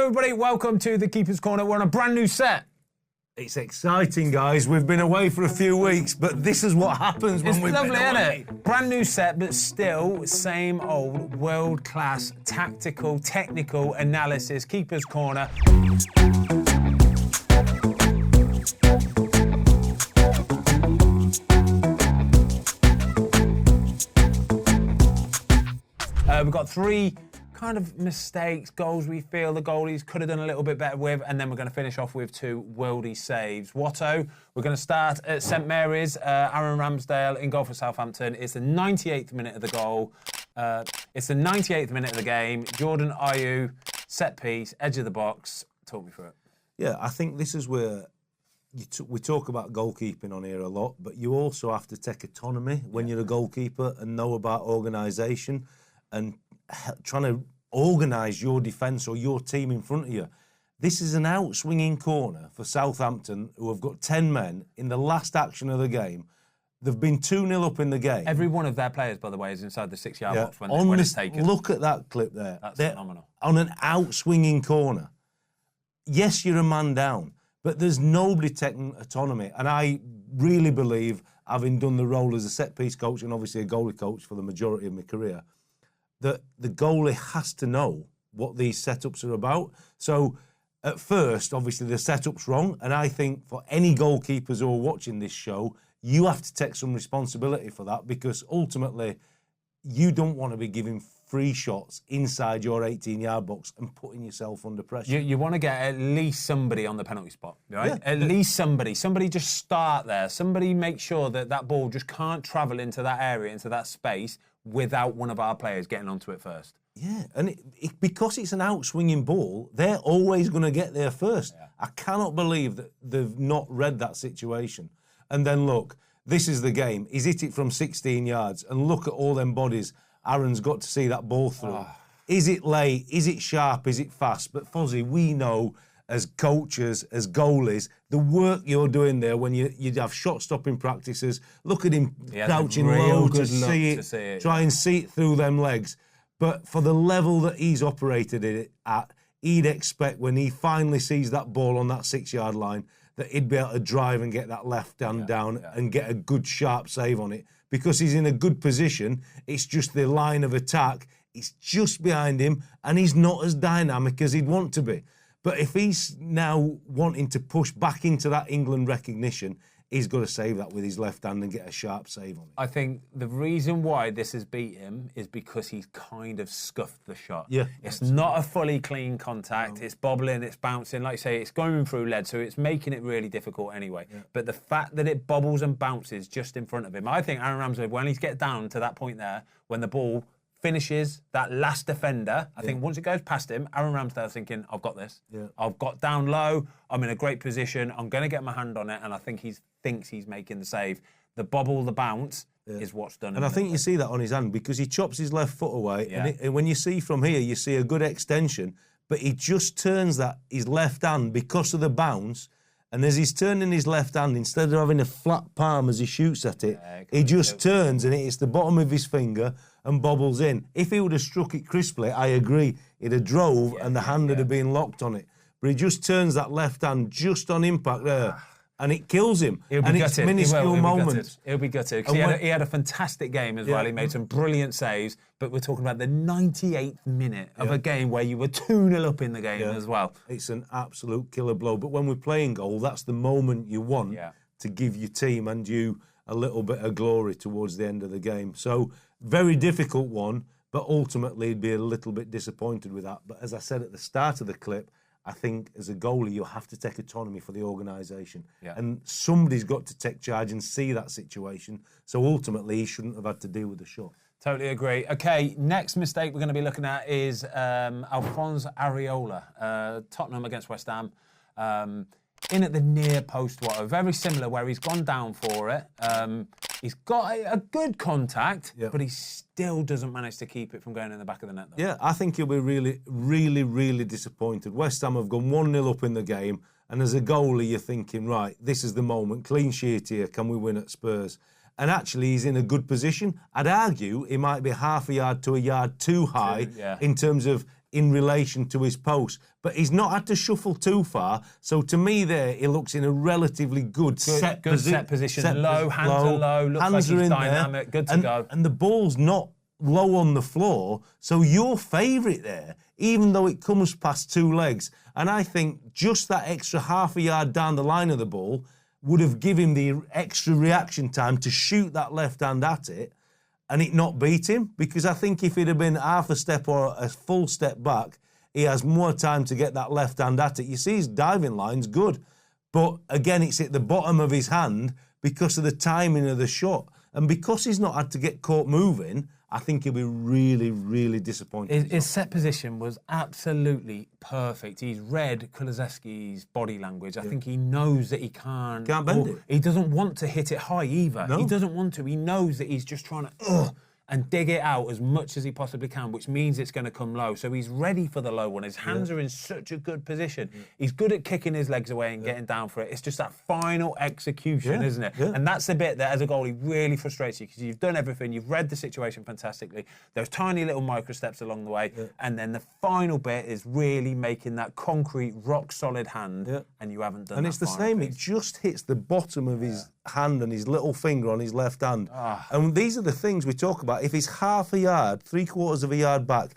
everybody. Welcome to the Keeper's Corner. We're on a brand new set. It's exciting, guys. We've been away for a few weeks, but this is what happens when we've been away. It's lovely, isn't it? Brand new set, but still same old world-class tactical, technical analysis. Keeper's Corner. We've got three kind of mistakes, goals we feel the goalies could have done a little bit better with, and then we're going to finish off with two worldy saves. Watto, we're going to start at St Mary's. Aaron Ramsdale in goal for Southampton. It's the 98th minute of the goal. It's the 98th minute of the game. Jordan Ayew, set piece, edge of the box. Talk me through it. Yeah, I think this is where we talk about goalkeeping on here a lot, but you also have to take autonomy when you're a goalkeeper and know about organisation and trying to organise your defence or your team in front of you. This is an out-swinging corner for Southampton, who have got 10 men in the last action of the game. They've been 2-0 up in the game. Every one of their players, by the way, is inside the 6-yard box when it's taken. Look at that clip there. They're phenomenal. On an out-swinging corner. Yes, you're a man down, but there's nobody taking autonomy. And I really believe, having done the role as a set-piece coach and obviously a goalie coach for the majority of my career, that the goalie has to know what these setups are about. So at first, obviously, the setup's wrong. And I think for any goalkeepers who are watching this show, you have to take some responsibility for that, because ultimately you don't want to be giving free shots inside your 18-yard box and putting yourself under pressure. You want to get at least somebody on the penalty spot, right? Yeah. At least somebody. Somebody just start there. Somebody make sure that that ball just can't travel into that area, into that space, without one of our players getting onto it first. Yeah, and because it's an out-swinging ball, they're always going to get there first. Yeah. I cannot believe that they've not read that situation. And then look, this is the game. He's hit it from 16 yards, and look at all them bodies Aaron's got to see that ball through. Oh. Is it late? Is it sharp? Is it fast? But Fozzie, we know as coaches, as goalies, the work you're doing there when you have shot-stopping practices. Look at him crouching low to see it, try and see it through them legs. But for the level that he's operated it at, he'd expect when he finally sees that ball on that 6-yard line that he'd be able to drive and get that left hand down and get a good, sharp save on it. Because he's in a good position, it's just the line of attack. It's just behind him, and he's not as dynamic as he'd want to be. But if he's now wanting to push back into that England recognition, he's got to save that with his left hand and get a sharp save on it. I think the reason why this has beat him is because he's kind of scuffed the shot. Yeah. It's not a fully clean contact. No. It's bobbling, it's bouncing. Like you say, it's going through lead, so it's making it really difficult anyway. Yeah. But the fact that it bobbles and bounces just in front of him, I think Aaron Ramsdale, when he gets down to that point there, when the ball finishes that last defender, I think once it goes past him, Aaron Ramsdale's thinking, I've got this. Yeah. I've got down low, I'm in a great position, I'm going to get my hand on it, and I think he thinks he's making the save. The bobble, the bounce is what's done. And I think you see that on his hand, because he chops his left foot away, and when you see from here, you see a good extension, but he just turns his left hand because of the bounce. And as he's turning his left hand, instead of having a flat palm as he shoots at it, he just turns and it hits the bottom of his finger and bobbles in. If he would have struck it crisply, I agree, he'd have drove and the hand would have been locked on it. But he just turns that left hand just on impact there. And it kills him. He'll be and gutted. It's minuscule moments. He'll be gutted. He had a fantastic game as well. He made some brilliant saves. But we're talking about the 98th minute of a game where you were 2-0 up in the game as well. It's an absolute killer blow. But when we're playing goal, that's the moment you want to give your team and you a little bit of glory towards the end of the game. So, very difficult one, but ultimately he'd be a little bit disappointed with that. But as I said at the start of the clip, I think as a goalie, you have to take autonomy for the organisation. Yeah. And somebody's got to take charge and see that situation. So ultimately, he shouldn't have had to deal with the shot. Totally agree. OK, next mistake we're going to be looking at is Alphonse Areola. Tottenham against West Ham. In at the near post, Watto. Very similar, where he's gone down for it. He's got a good contact, but he still doesn't manage to keep it from going in the back of the net, though. Yeah, I think he'll be really, really, really disappointed. West Ham have gone 1-0 up in the game, and as a goalie, you're thinking, right, this is the moment. Clean sheet here. Can we win at Spurs? And actually, he's in a good position. I'd argue he might be half a yard to a yard too high in terms of in relation to his post. But he's not had to shuffle too far. So to me there, he looks in a relatively good set position. Low, hands are low, looks like he's dynamic, good to go. And the ball's not low on the floor. So your favourite there, even though it comes past two legs. And I think just that extra half a yard down the line of the ball would have given him the extra reaction time to shoot that left hand at it and it not beat him. Because I think if it had been half a step or a full step back, he has more time to get that left hand at it. You see his diving line's good. But again, it's at the bottom of his hand because of the timing of the shot. And because he's not had to get caught moving, I think he'll be really, really disappointed. His set position was absolutely perfect. He's read Kulusevski's body language. I think he knows that he can't bend it. He doesn't want to hit it high either. No. He doesn't want to. He knows that he's just trying to and dig it out as much as he possibly can, which means it's going to come low. So he's ready for the low one. His hands are in such a good position. He's good at kicking his legs away and getting down for it. It's just that final execution, isn't it? And that's the bit that, as a goalie, really frustrates you because you've done everything. You've read the situation fantastically. There's tiny little micro steps along the way. And then the final bit is really making that concrete, rock-solid hand, and you haven't done that. And it's the same. It just hits the bottom of his hand and his little finger on his left hand. And these are the things we talk about. If he's half a yard, 3/4 of a yard back,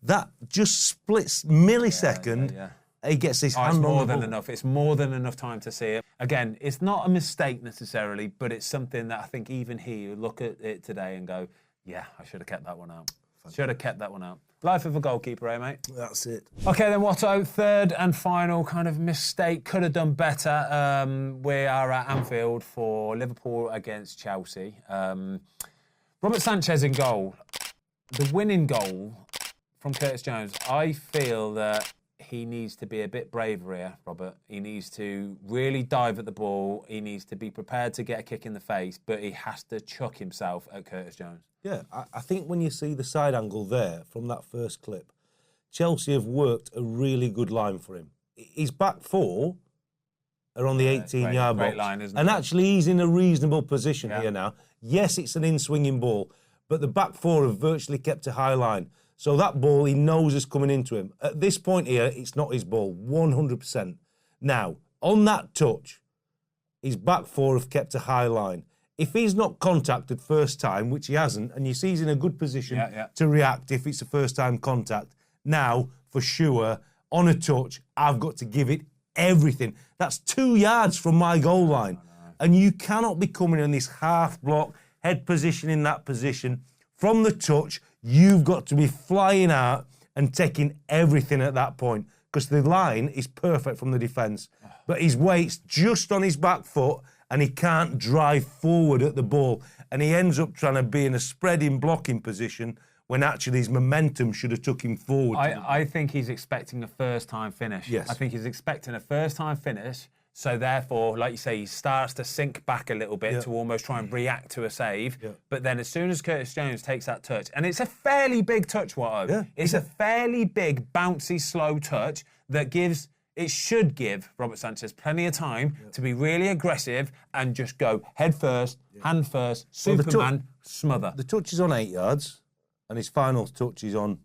that just splits millisecond. He gets his hand on the ball. It's more than enough. It's more than enough time to see it. Again, it's not a mistake necessarily, but it's something that I think even he would look at it today and go, yeah, I should have kept that one out. Should have kept that one out. Life of a goalkeeper, eh, mate? That's it. OK, then Watto, third and final kind of mistake. Could have done better. We are at Anfield for Liverpool against Chelsea. Robert Sanchez in goal. The winning goal from Curtis Jones, I feel that he needs to be a bit braver here, Robert. He needs to really dive at the ball. He needs to be prepared to get a kick in the face, but he has to chuck himself at Curtis Jones. Yeah, I think when you see the side angle there from that first clip, Chelsea have worked a really good line for him. His back four are on the 18-yard box. Great line, isn't it? And actually, he's in a reasonable position here now. Yes, it's an in-swinging ball, but the back four have virtually kept a high line. So that ball, he knows is coming into him. At this point here, it's not his ball, 100%. Now, on that touch, his back four have kept a high line. If he's not contacted first time, which he hasn't, and you see he's in a good position to react if it's a first-time contact, now, for sure, on a touch, I've got to give it everything. That's 2 yards from my goal line. And you cannot be coming in this half-block, head position in that position. From the touch, you've got to be flying out and taking everything at that point because the line is perfect from the defence. But his weight's just on his back foot and he can't drive forward at the ball. And he ends up trying to be in a spreading blocking position when actually his momentum should have took him forward. I think he's expecting a first-time finish. Yes. I think he's expecting a first-time finish. So therefore, like you say, he starts to sink back a little bit to almost try and react to a save. But then as soon as Curtis Jones takes that touch, and it's a fairly big touch, Watto. It's a fairly big, bouncy, slow touch that should give Robert Sanchez plenty of time to be really aggressive and just go head first, hand first, Superman, smother. The touch is on 8 yards and his final touch is on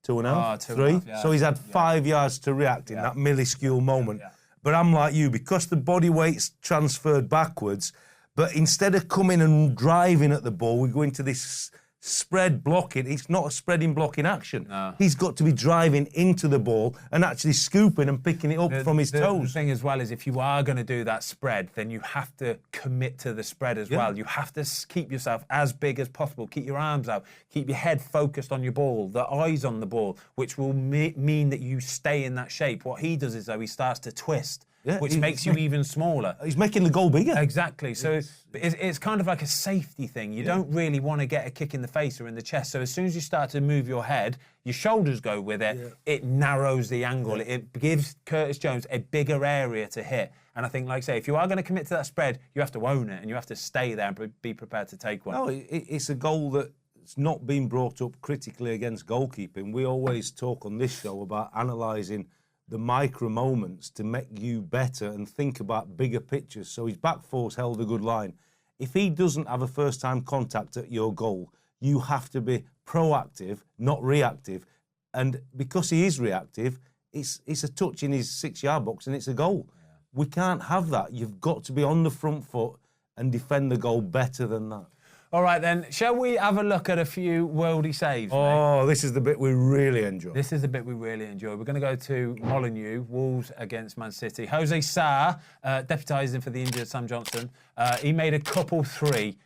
2.5, 3. So he's had 5 yards to react in that minuscule moment. But I'm like you, because the body weight's transferred backwards, but instead of coming and driving at the ball, we go into this spread blocking. It's not a spreading blocking action. No. He's got to be driving into the ball and actually scooping and picking it up from his toes. The thing as well is if you are going to do that spread, then you have to commit to the spread as well. You have to keep yourself as big as possible. Keep your arms out. Keep your head focused on your ball, the eyes on the ball, which will mean that you stay in that shape. What he does is, though, he starts to twist. Which makes you even smaller. He's making the goal bigger. Exactly. So it's kind of like a safety thing. You don't really want to get a kick in the face or in the chest. So as soon as you start to move your head, your shoulders go with it, it narrows the angle. It gives Curtis Jones a bigger area to hit. And I think, like I say, if you are going to commit to that spread, you have to own it and you have to stay there and be prepared to take one. No, it's a goal that's not been brought up critically against goalkeeping. We always talk on this show about analysing the micro moments to make you better and think about bigger pictures. So his back four's held a good line. If he doesn't have a first-time contact at your goal, you have to be proactive, not reactive. And because he is reactive, it's a touch in his 6-yard box and it's a goal. Yeah. We can't have that. You've got to be on the front foot and defend the goal better than that. All right, then. Shall we have a look at a few worldy saves, mate? This is the bit we really enjoy. This is the bit we really enjoy. We're going to go to Molineux, Wolves against Man City. Jose Sarr, deputising for the injured Sam Johnson. He made a couple 3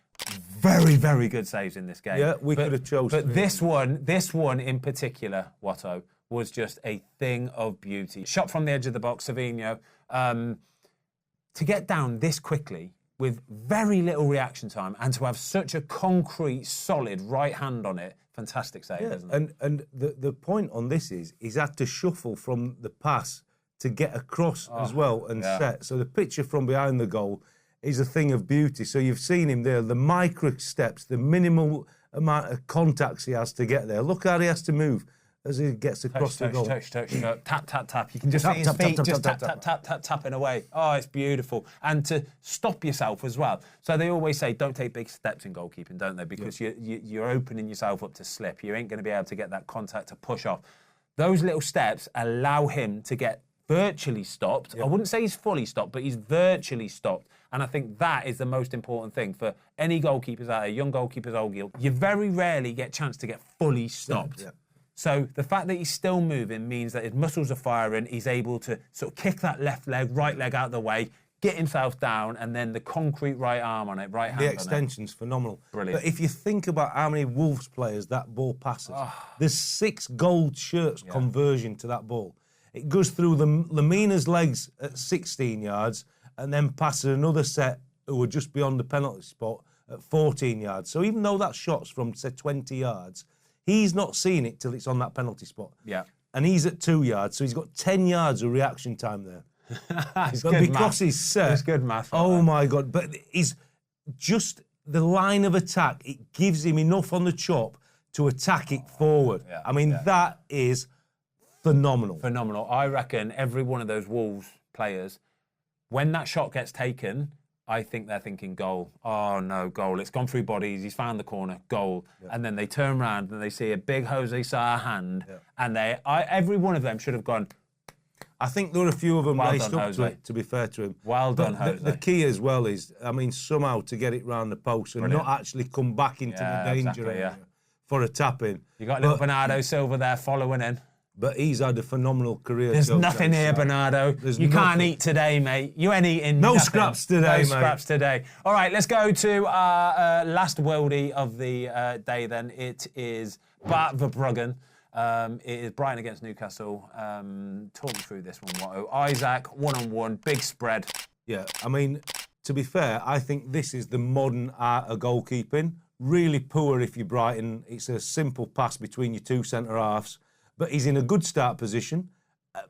very, very good saves in this game. Yeah, we could have chosen. But this one in particular, Watto, was just a thing of beauty. Shot from the edge of the box, Savinho. To get down this quickly with very little reaction time and to have such a concrete, solid right hand on it, fantastic save, isn't it? And the point on this is he's had to shuffle from the pass to get across as well and set. So the picture from behind the goal is a thing of beauty. So you've seen him there, the micro steps, the minimal amount of contacts he has to get there. Look how he has to move as he gets across the goal. Touch, tap, tap, tap. You can just see his feet just tap, tapping away. Oh, it's beautiful. And to stop yourself as well. So they always say, don't take big steps in goalkeeping, don't they? Because you're opening yourself up to slip. You ain't going to be able to get that contact to push off. Those little steps allow him to get virtually stopped. I wouldn't say he's fully stopped, but he's virtually stopped. And I think that is the most important thing for any goalkeepers out there, young goalkeepers, old guild. You very rarely get a chance to get fully stopped. Yeah. So the fact that he's still moving means that his muscles are firing. He's able to sort of kick that left leg, right leg out of the way, get himself down, and then the concrete right arm on it, right hand on it. The extension's phenomenal. Brilliant. But if you think about how many Wolves players that ball passes, there's 6 gold shirts conversion to that ball. It goes through Lemina's legs at 16 yards and then passes another set who were just beyond the penalty spot at 14 yards. So even though that shot's from, say, 20 yards, he's not seen it till it's on that penalty spot. Yeah. And he's at 2 yards, so he's got 10 yards of reaction time there. It's but good because math. he's set... It's good math. Oh, my God. But he's just... The line of attack, it gives him enough on the chop to attack it forward. Yeah, I mean, that is phenomenal. Phenomenal. I reckon every one of those Wolves players, when that shot gets taken... I think they're thinking goal. Oh, no, goal. It's gone through bodies. He's found the corner. Goal. Yeah. And then they turn around and they see a big Jose Sarr hand. Yeah. And every one of them should have gone. I think there were a few of them raced up to it, to be fair to him. Well done, Jose. The key as well is, I mean, somehow to get it round the post and not actually come back into the danger area for a tap-in. You got little Bernardo Silva there following in. But he's had a phenomenal career. There's nothing here, Bernardo. You can't eat today, mate. You ain't eating No nothing. Scraps today, mate. No scraps today. All right, let's go to our last worldie of the day then. It is Bart Verbruggen. It is Brighton against Newcastle. Talk me through this one, Watto. Isak, one-on-one, big spread. Yeah, I mean, to be fair, I think this is the modern art of goalkeeping. Really poor if you're Brighton. It's a simple pass between your 2 centre-halves. But he's in a good start position.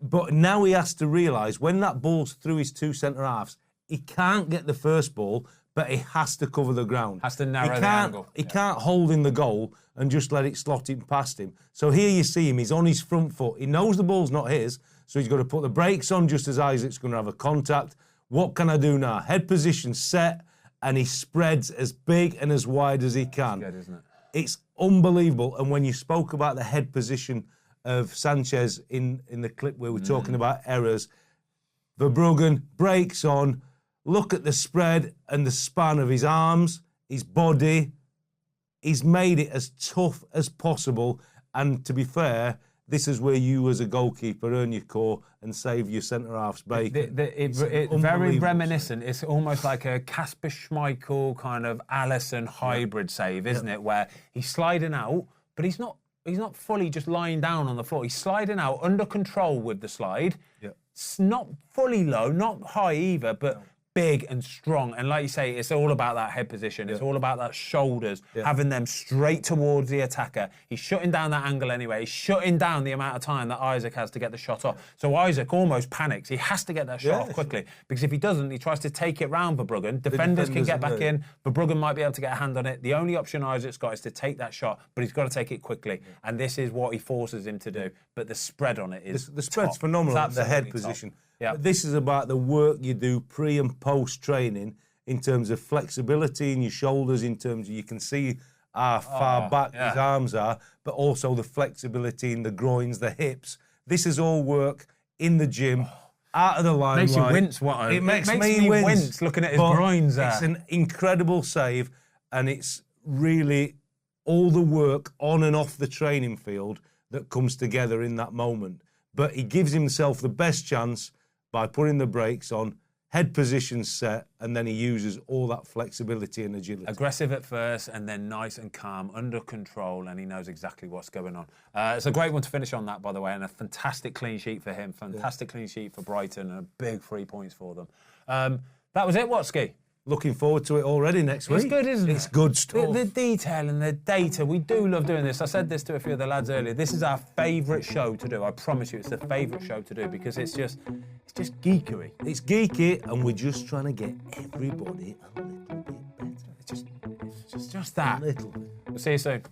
But now he has to realise when that ball's through his 2 centre-halves, he can't get the first ball, but he has to cover the ground. Has to narrow the angle. He can't hold in the goal and just let it slot in past him. So here you see him, he's on his front foot. He knows the ball's not his, so he's got to put the brakes on just as Isak's going to have a contact. What can I do now? Head position set, and he spreads as big and as wide as he can. That's good, isn't it? It's unbelievable. And when you spoke about the head position of Sanchez in the clip where we're talking about errors, Verbruggen breaks on, look at the spread and the span of his arms, his body. He's made it as tough as possible. And to be fair, this is where you as a goalkeeper earn your core and save your centre-half's bacon. It's very reminiscent. It's almost like a Kasper Schmeichel kind of Alisson hybrid save, isn't it? Where he's sliding out, but he's not fully just lying down on the floor. He's sliding out under control with the slide. Yeah. It's not fully low, not high either, but big and strong. And like you say, it's all about that head position. It's all about that shoulders, having them straight towards the attacker. He's shutting down that angle anyway. He's shutting down the amount of time that Isak has to get the shot off. So Isak almost panics. He has to get that shot off quickly, because if he doesn't, he tries to take it round Verbruggen. Defenders can get back in. Verbruggen might be able to get a hand on it. The only option Isak's got is to take that shot, but he's got to take it quickly. And this is what he forces him to do. But the spread on it is the spread's phenomenal. The head position. Yeah. This is about the work you do pre and post training in terms of flexibility in your shoulders, in terms of you can see how far back his arms are, but also the flexibility in the groins, the hips. This is all work in the gym, out of the limelight. Makes you wince, Watto. It makes me wince looking at his groins there. It's an incredible save, and it's really all the work on and off the training field that comes together in that moment. But he gives himself the best chance by putting the brakes on, head position set, and then he uses all that flexibility and agility. Aggressive at first, and then nice and calm, under control, and he knows exactly what's going on. It's a great one to finish on that, by the way, and a fantastic clean sheet for him, fantastic clean sheet for Brighton, and a big 3 points for them. That was it, Watski. Looking forward to it already next week. It's good, isn't it? It's good stuff. The detail and the data, we do love doing this. I said this to a few of the lads earlier. This is our favourite show to do. I promise you, it's the favourite show to do because it's just geekery. It's geeky, and we're just trying to get everybody a little bit better. It's just that. A little bit. We'll see you soon.